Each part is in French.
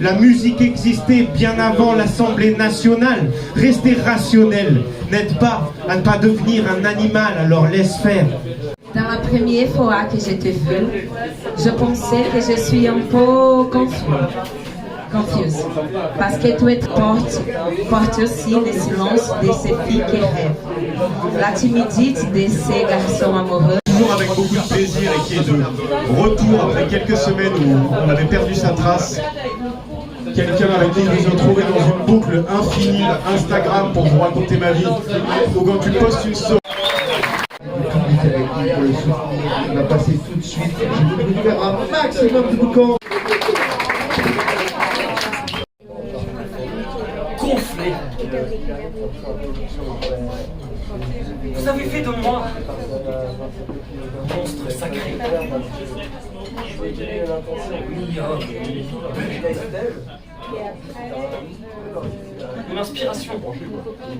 La musique existait bien avant l'Assemblée nationale. Restez rationnel. N'aide pas à ne pas devenir un animal, alors laisse faire. Dans la première fois que je te vu, je pensais que je suis un peu confuse. Parce que tu portes aussi le silence de ces filles qui rêvent. La timidité de ces garçons amoureux. Toujours avec beaucoup de plaisir et qui est de retour après quelques semaines où on avait perdu sa trace. Quelqu'un avec qui je me suis retrouvé dans une boucle infinie Instagram pour vous raconter ma vie. Ou quand tu postes une story. Pour le soutenir, on va passer tout de suite. Je voulais vous faire un maximum de boucan. Gonflé. Vous avez fait de moi un monstre sacré. Mi-homme, bête. Mon inspiration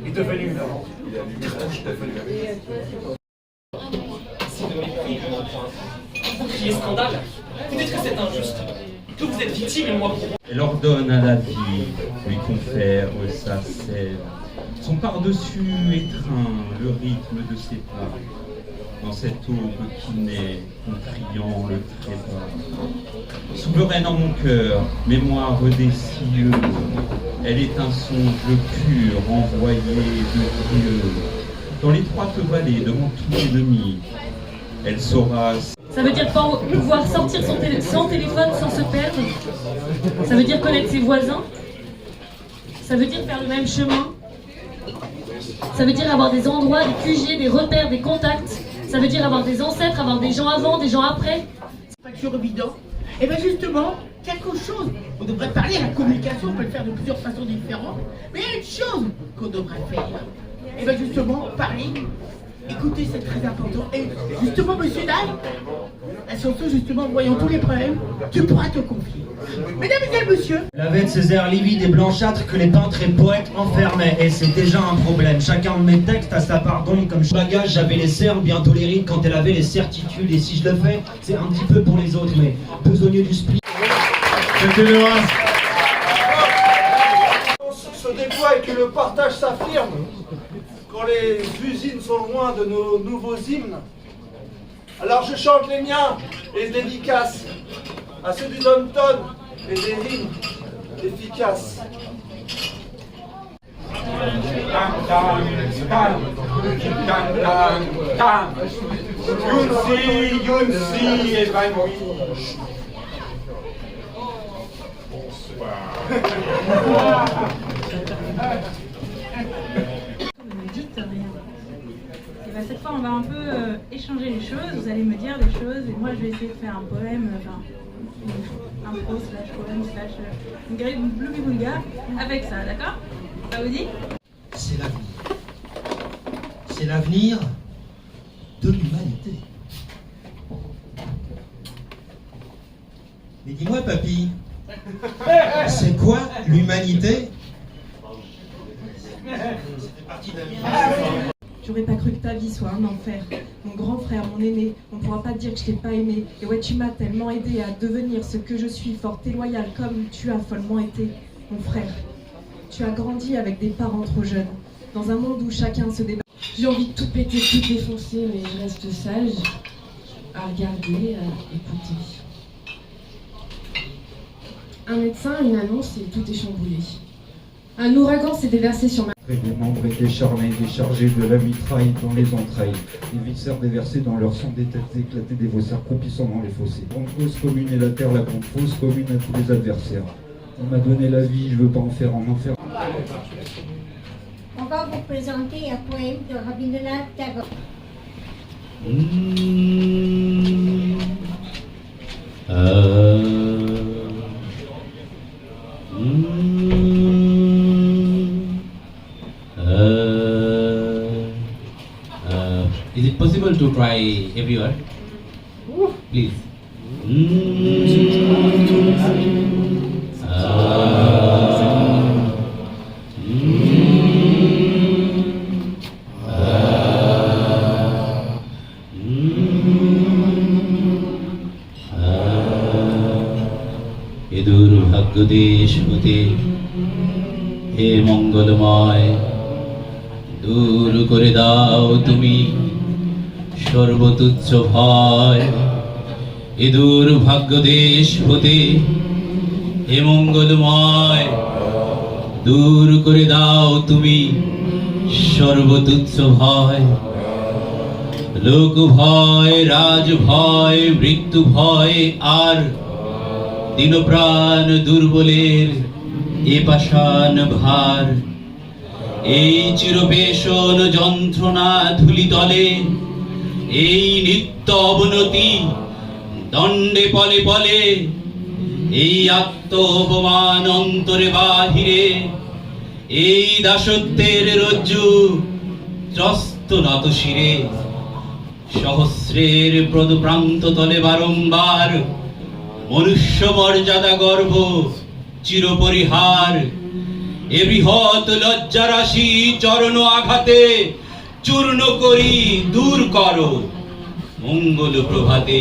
est devenue une cartouche de feu. C'est de mépris que l'on pointe. Vous criez scandale. Vous dites que c'est injuste. Que vous êtes victime et moi. Elle ordonne à la vie, lui confère sa sève. Son par-dessus étreint le rythme de ses pas. Dans cette aube qui naît, contriant le trépas. Souveraine en mon cœur, mémoire des cieux, elle est un songe pur envoyé de Dieu. Dans l'étroite vallée devant tout ennemi, elle saura. Ça veut dire pouvoir sortir son téléphone sans se perdre. Ça veut dire connaître ses voisins. Ça veut dire faire le même chemin. Ça veut dire avoir des endroits, des QG, des repères, des contacts. Ça veut dire avoir des ancêtres, avoir des gens avant, des gens après. C'est pas toujours évident. Et bien justement, quelque chose, on devrait parler, la communication, on peut le faire de plusieurs façons différentes, mais il y a une chose qu'on devrait faire. Et bien justement, parler, écouter, c'est très important. Et justement, monsieur Dalle, la chanson, justement, voyant tous les problèmes, tu pourras te confier. Mesdames et messieurs, Elle avait de ces airs livides et blanchâtres que les peintres et poètes enfermaient. Et c'est déjà un problème. Chacun de mes textes a sa part d'ombre. Comme bagage, j'avais les cerfs, bientôt les rides quand elle avait les certitudes. Et si je le fais, c'est un petit peu pour les autres, mais besogneux du split. Se déploie et que le partage s'affirme. Quand les usines sont loin de nos nouveaux hymnes. Alors je chante les miens et je dédicace à ceux du Downton et des rimes efficaces. Yunsi et Vanouy. Et ben, cette fois, on va un peu échanger les choses. Vous allez me dire des choses et moi, je vais essayer de faire un poème, un pro slash poème slash une grille Blumi-Boulga avec ça, d'accord? Ça vous dit? C'est l'avenir. C'est l'avenir de l'humanité. Mais dis-moi, papy, c'est quoi l'humanité? J'aurais pas cru que ta vie soit un enfer. Mon grand frère, mon aîné, on pourra pas te dire que je t'ai pas aimé. Et ouais, tu m'as tellement aidé à devenir ce que je suis, forte et loyale, comme tu as follement été, mon frère. Tu as grandi avec des parents trop jeunes, dans un monde où chacun se débat. J'ai envie de tout péter, tout défoncer, mais je reste sage, à regarder, à écouter. Un médecin, une annonce et tout est chamboulé. Un ouragan s'est déversé sur ma... Les membres étaient charnés, déchargés de la mitraille dans les entrailles, les viscères déversés dans leur sang, des têtes éclatées, des vaussaires croupissant dans les fossés. Grande cause commune et la terre, la grande fausse commune à tous les adversaires. On m'a donné la vie, je veux pas en faire en enfer. On va vous présenter un poème de Rabindranath Tagore. Is it possible to try everywhere? Please. দেশ হতে হে মঙ্গলময় দূর করে দাও তুমি সর্বতুচ্ছ ভয় এ দুর্ভাগ্য দেশ হতে হে মঙ্গলময় দূর করে দাও তুমি সর্বতুচ্ছ ভয় লোক ভয় রাজ ভয় মৃত্যু ভয় আর দিন প্রাণ দুর্বলের এ পাষাণ ভার এই চিরপেশন যন্ত্রণা ধুলিতলে এই নিত্য অবনতি দণ্ডে পলে পলে এই আত্ম অপমান অন্তরে বাহিরে এই দাসত্বের রজ্জু ত্রস্ত নত শিরে সহস্রের প্রান্ত তলে বারংবার মনুষ্য মর্যাদা গর্ব চিরপরিহার এ বৃহৎ লজ্জারাশি চরণ আঘাতে চূর্ণ করি দূর করো মঙ্গল প্রভাতে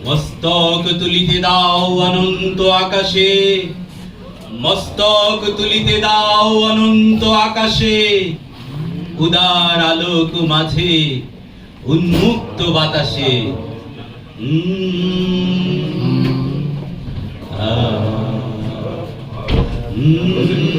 মস্তক তুলিতে দাও অনন্ত আকাশে মস্তক তুলিতে দাও অনন্ত আকাশে উদার আলোক মাঝে উন্মুক্ত বাতাসে Mm-hmm.